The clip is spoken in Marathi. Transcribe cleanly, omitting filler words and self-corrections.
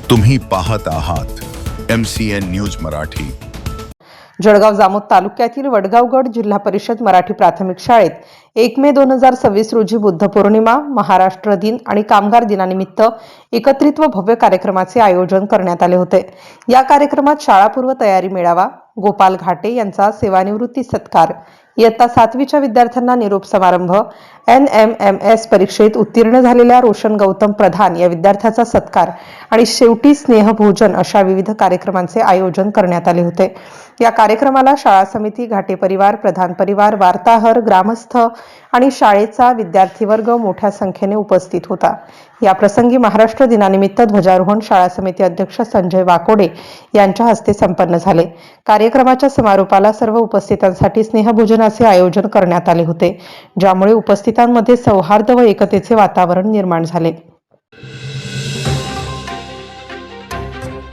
तुम्ही पाहत आहात MCN न्यूज मराठी। जळगाव जामोद तालुक्यातील वडगावगड जिल्हा परिषद मराठी प्राथमिक शाळेत 1 मे 2026 रोजी बुद्ध पौर्णिमा, महाराष्ट्र दिन आणि कामगार दिनानिमित्त एकत्रित व भव्य कार्यक्रमाचे आयोजन करण्यात आले होते। या कार्यक्रमात शाळापूर्व तयारी मेळावा, गोपाल घाटे यांचा सेवानिवृत्ती सत्कार, इयत्ता 7वीच्या विद्यार्थ्यांना निरोप समारंभ, NMMS परीक्षेत उत्तीर्ण झालेल्या रोशन गौतम प्रधान या विद्यार्थ्याचा सत्कार आणि शेवटी स्नेहभोजन अशा विविध कार्यक्रमांचे आयोजन करण्यात आले होते। या कार्यक्रमाला शाळा समिती, घाटे परिवार, प्रधान परिवार, वार्ताहर, ग्रामस्थ आणि शाळेचा विद्यार्थी वर्ग मोठ्या संख्येने उपस्थित होता। या प्रसंगी महाराष्ट्र दिनानिमित्त ध्वजारोहण शाळा समिती अध्यक्ष संजय वाकोडे यांच्या हस्ते संपन्न झाले। कार्यक्रमाच्या समारोपाला सर्व उपस्थितांसाठी स्नेहभोजनाचे आयोजन करण्यात आले होते, ज्यामुळे उपस्थितांमध्ये सौहार्द व एकतेचे वातावरण निर्माण झाले।